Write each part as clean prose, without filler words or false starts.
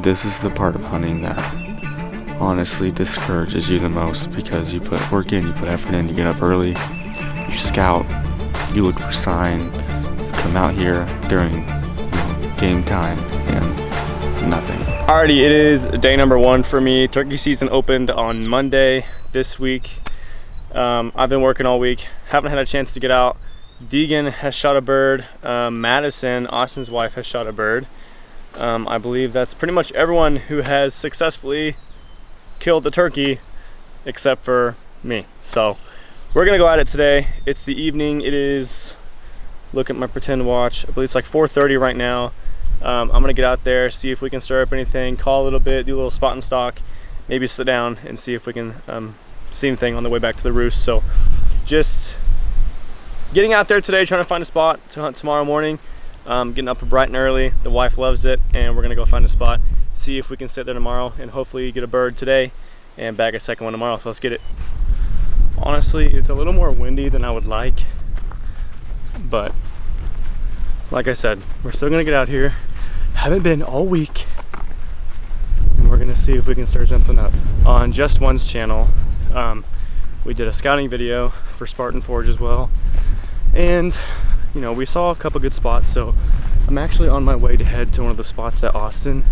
This is the part of hunting that honestly discourages you the most, because you put work in, you put effort in, you get up early, you scout, you look for sign, you come out here during game time and nothing. Alrighty, it is day number 1 for me. Turkey season opened on Monday this week. I've been working all week, haven't had a chance to get out. Deegan has shot a bird. Madison, Austin's wife, has shot a bird. I believe that's pretty much everyone who has successfully killed a turkey except for me. So we're gonna go at it today. It's the evening. It is, look at my pretend watch, I believe it's like 4:30 right now. I'm gonna get out there, see if we can stir up anything, call a little bit, do a little spot and stock, maybe sit down and see if we can see anything on the way back to the roost. So just getting out there today, trying to find a spot to hunt tomorrow morning. Getting up bright and early. The wife loves it, and we're gonna go find a spot, see if we can sit there tomorrow, and hopefully get a bird today and bag a second one tomorrow. So let's get it. Honestly, it's a little more windy than I would like, but like I said, we're still gonna get out here. Haven't been all week, and we're gonna see if we can stir something up. On Just One's channel, we did a scouting video for Spartan Forge as well, and you know, we saw a couple good spots, so I'm actually on my way to head to one of the spots that Austin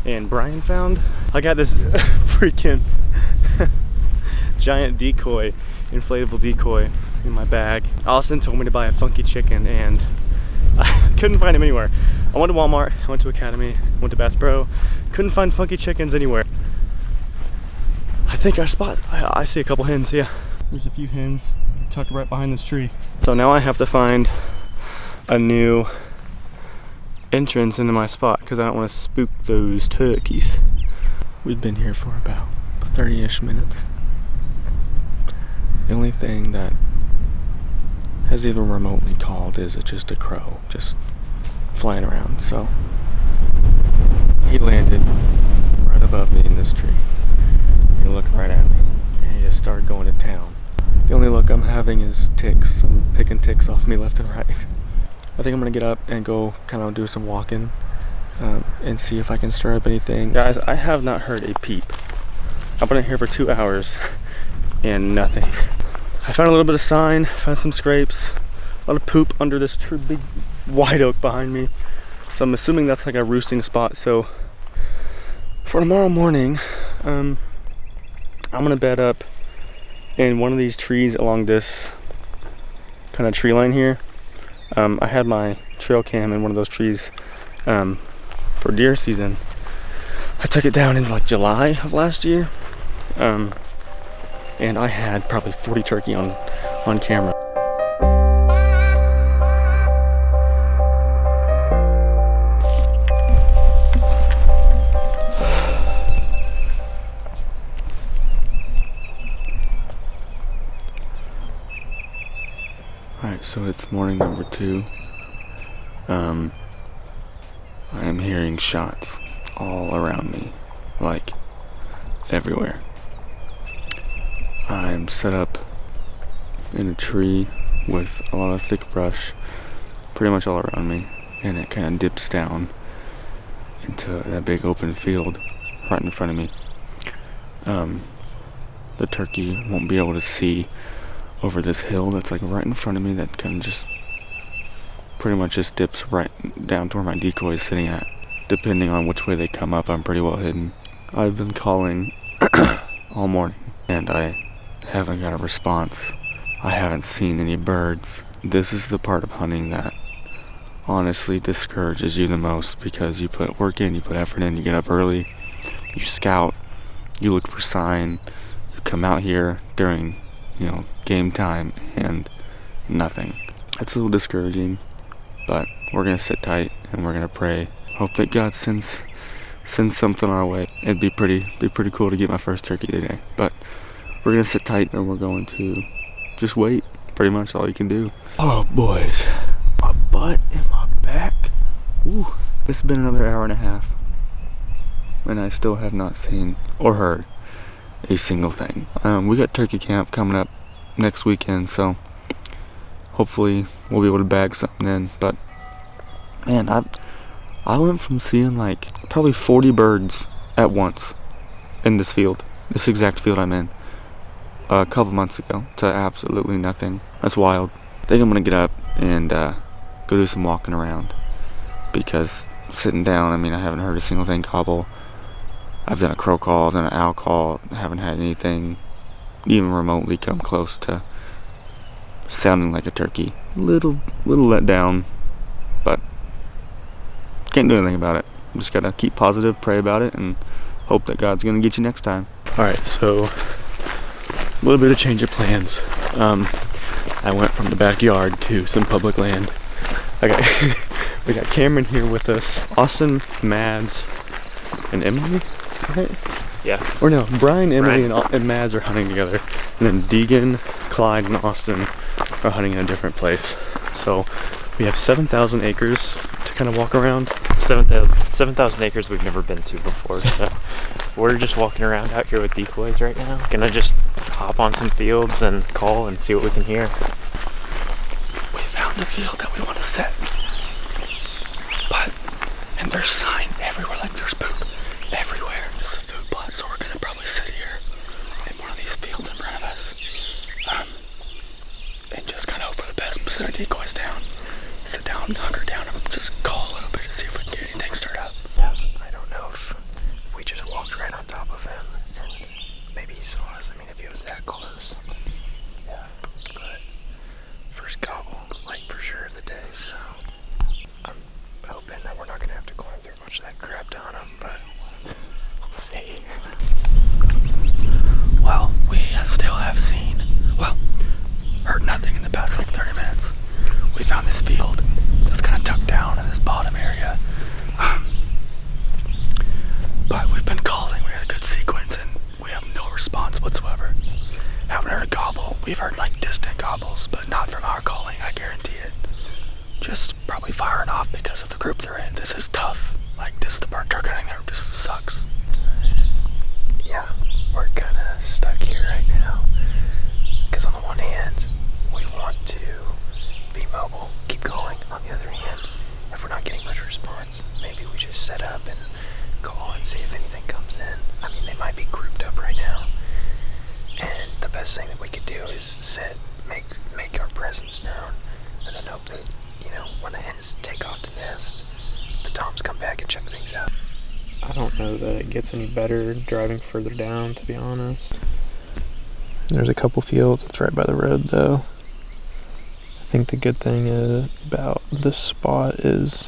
and Brian found. I got this freaking giant decoy, inflatable decoy in my bag. Austin told me to buy a funky chicken, and I couldn't find him anywhere. I went to Walmart, I went to Academy, went to Bass Pro, couldn't find funky chickens anywhere. I think our spot, I see a couple hens, yeah. There's a few hens tucked right behind this tree. So now I have to find a new entrance into my spot because I don't want to spook those turkeys. We've been here for about 30-ish minutes. The only thing that has even remotely called is just a crow just flying around. So he landed right above me in this tree. He looked right at me and he just started going to town. The only luck I'm having is ticks. I'm picking ticks off me left and right. I think I'm gonna get up and go kind of do some walking and see if I can stir up anything. Guys, I have not heard a peep. I've been in here for 2 hours and nothing. I found a little bit of sign, found some scrapes, a lot of poop under this big white oak behind me. So I'm assuming that's like a roosting spot. So for tomorrow morning, I'm gonna bed up in one of these trees along this kind of tree line here. I had my trail cam in one of those trees for deer season. I took it down in like July of last year, and I had probably 40 turkey on camera. Alright, so it's morning number 2. I am hearing shots all around me, like everywhere. I'm set up in a tree with a lot of thick brush pretty much all around me, and it kind of dips down into that big open field right in front of me. The turkey won't be able to see over this hill that's like right in front of me, that kind of just pretty much just dips right down to where my decoy is sitting at. Depending on which way they come up, I'm pretty well hidden. I've been calling all morning and I haven't got a response. I haven't seen any birds. This is the part of hunting that honestly discourages you the most, because you put work in, you put effort in, you get up early, you scout, you look for sign, you come out here during game time and nothing. It's a little discouraging, but we're gonna sit tight and we're gonna pray. Hope that God sends something our way. It'd be pretty cool to get my first turkey today. But we're gonna sit tight and we're going to just wait. Pretty much all you can do. Oh boys, my butt and my back. Ooh, this has been another hour and a half, and I still have not seen or heard a single thing. We got turkey camp coming up next weekend, so hopefully we'll be able to bag something in. But man, I went from seeing like probably 40 birds at once in this field, this exact field I'm in, a couple months ago, to absolutely nothing. That's wild. I think I'm gonna get up and go do some walking around, because sitting down, I mean, I haven't heard a single thing gobble. I've done a crow call, I've done an owl call, I haven't had anything even remotely come close to sounding like a turkey. Little let down, but can't do anything about it. Just gotta keep positive, pray about it, and hope that God's gonna get you next time. Alright, so a little bit of change of plans. I went from the backyard to some public land. We got Cameron here with us, Austin, Mads, and Emily, right? Yeah. Or no, Brian, Emily, and Mads are hunting together. And then Deegan, Clyde, and Austin are hunting in a different place. So we have 7,000 acres to kind of walk around. 7,000 acres we've never been to before, so we're just walking around out here with decoys right now. Gonna just hop on some fields and call and see what we can hear. We found a field that we want to set, and there's sign everywhere, like there's poop everywhere. This is a food plot, so we're gonna probably sit here in one of these fields in front of us, and just kind of hope for the best. Set our decoys down, sit down, hunker down, and just call a little bit to see if we can get anything stirred up. Yeah, I don't know if we just walked right on top of him and maybe he saw us. I mean, if he was that close. Yeah, but first gobble, like for sure of the day, so I'm hoping that we're not gonna have to climb through much of that crap down him, but we'll see. Well, we still have heard nothing in the past like 30 minutes. We found this field that's kind of tucked down in this bottom area. But we've been calling, we had a good sequence, and we have no response whatsoever. Haven't heard a gobble. We've heard like distant gobbles, but not from our calling, I guarantee it. Just probably firing off because of the group they're in. This is tough. Like, this is the bird turkey hunting there just sucks. Yeah, we're kind of stuck here right now. Because on the one hand, we want to be mobile, keep going. On the other hand, if we're not getting much response, maybe we just set up and call and see if anything comes in. I mean, they might be grouped up right now. And the best thing that we could do is sit, make our presence known, and then hope that, when the hens take off the nest, the toms come back and check things out. I don't know that it gets any better driving further down, to be honest. There's a couple fields. It's right by the road, though. I think the good thing about this spot is,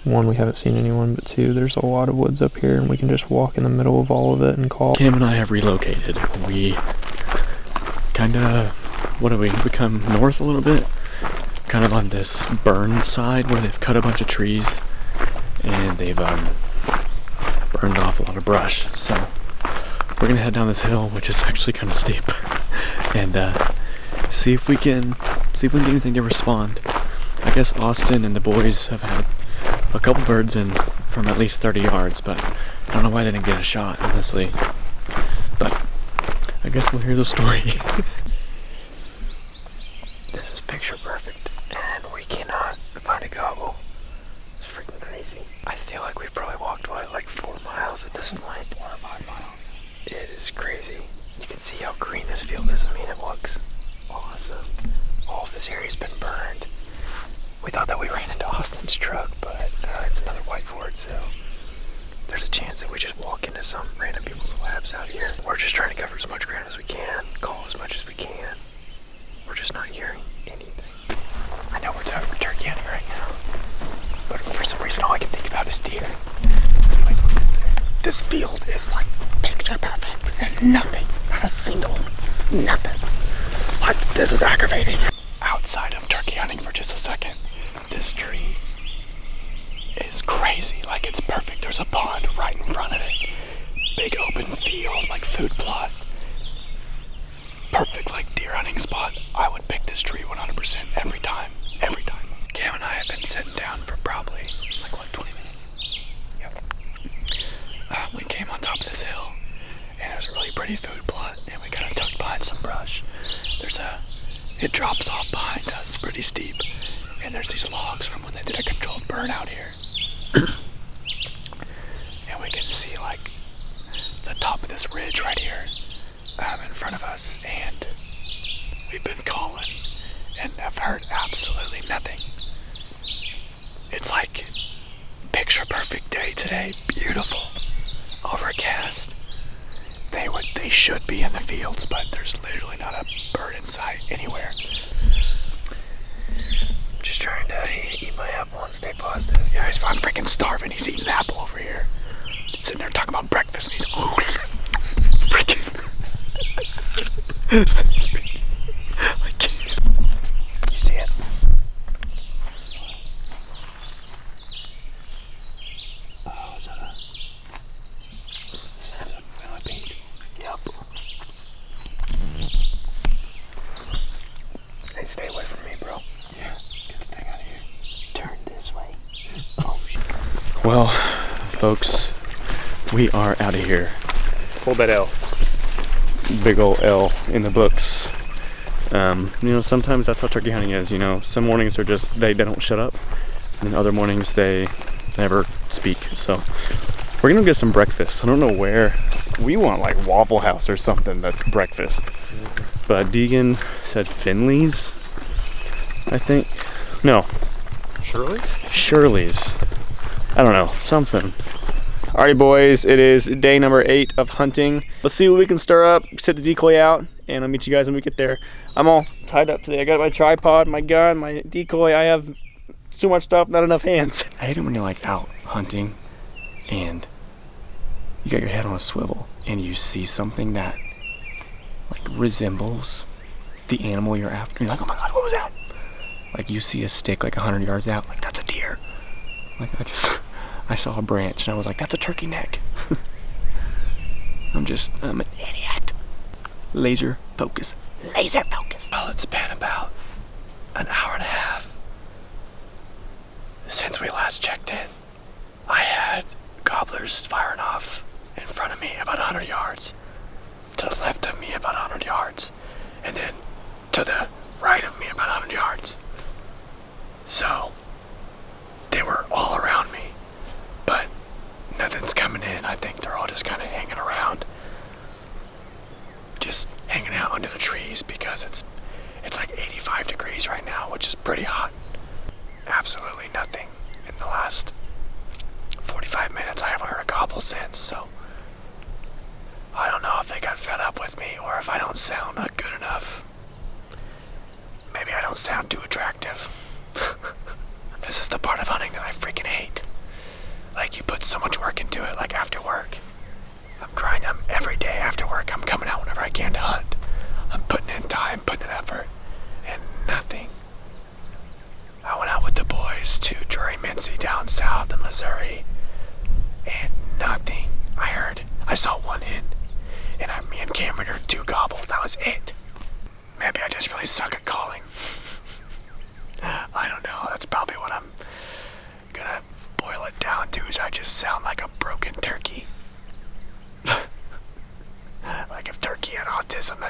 one, we haven't seen anyone, but two, there's a lot of woods up here, and we can just walk in the middle of all of it and call. Cam and I have relocated. We kind of, we come north a little bit, kind of on this burn side where they've cut a bunch of trees, and they've burned off a lot of brush. So we're gonna head down this hill, which is actually kind of steep, and see if we can get anything to respond. I guess Austin and the boys have had a couple birds in from at least 30 yards, but I don't know why they didn't get a shot, honestly. But I guess we'll hear the story. This is picture perfect, and we cannot find a gobble. It's freaking crazy. I feel like we've probably walked, like 4 miles at this point. 4 or 5 miles. It is crazy. You can see how green this field is. I mean, it looks awesome. All of this area's been burned. We thought that we ran into Austin's truck, but it's another white Ford, so there's a chance that we just walk into some random people's labs out here. We're just trying to cover as much ground as we can, call as much as we can. We're just not hearing anything. I know we're turkey hunting right now, but for some reason all I can think about is deer. This place looks sick. This field is like picture perfect, and nothing, not a single, nothing. Like, this is aggravating. Outside of turkey hunting for just a second, this tree is crazy. Like, it's perfect. There's a pond right in front of it. Big open field, like food plot. Perfect, like, deer hunting spot. I would pick this tree 100% every time. Every time. Cam and I have been sitting down for probably, 20 minutes. Yep. We came on top of this hill, and it was a really pretty food plot, and we kind of tucked behind some brush. It drops off behind us, pretty steep, and there's these logs from when they did a controlled burn out here. ridge right here in front of us, and we've been calling and I've heard absolutely nothing. It's like picture perfect day today, beautiful, overcast. They should be in the fields, but there's literally not a bird in sight anywhere. I'm just trying to eat my apple and stay positive. Yeah, I'm freaking starving. He's eating an apple over here. He's sitting there talking about breakfast, and he's freaking. I can't. You see it? Oh, is that that's a millipede. Yep. Hey, stay away from me, bro. Yeah, get the thing out of here. Turn this way. Oh, shit. Well, folks, we are out of here. Hold that L. Big ol' L in the books. Sometimes that's how turkey hunting is. Some mornings are just they don't shut up, and other mornings they never speak. So we're gonna get some breakfast. I don't know where. We want like Waffle House or something that's breakfast. But Deegan said Finley's, I think. No. Shirley's. I don't know. Something. Alrighty, boys. It is day number 8 of hunting. Let's see what we can stir up. Set the decoy out, and I'll meet you guys when we get there. I'm all tied up today. I got my tripod, my gun, my decoy. I have so much stuff, not enough hands. I hate it when you're like out hunting, and you got your head on a swivel, and you see something that like resembles the animal you're after. You're like, oh my god, what was that? Like you see a stick like 100 yards out, like that's a deer. Like I saw a branch and I was like, that's a turkey neck. I'm an idiot. Laser focus. Well, it's been about an hour and a half since we last checked in. I had gobblers firing off in front of me about 100 yards, to the left of me about 100 yards, and then to the right of me about 100 yards. So they were all around me, but nothing's coming in. I think they're all just kind of hanging around, just hanging out under the trees because it's like 85 degrees right now, which is pretty hot. Absolutely nothing in the last 45 minutes. I haven't heard a gobble since, so I don't know if they got fed up with me or if I don't sound good enough. Maybe I don't sound too attractive. This is the part of hunting that I freaking hate. Like, you put so much work into it, like after work. I'm grinding every day after work. I'm coming out whenever I can to hunt. I'm putting in time, putting in effort, and nothing. I went out with the boys to Drury Mincy down south in Missouri, and nothing. I saw one hit, and me and Cameron heard 2 gobbles. That was it. Maybe I just really suck at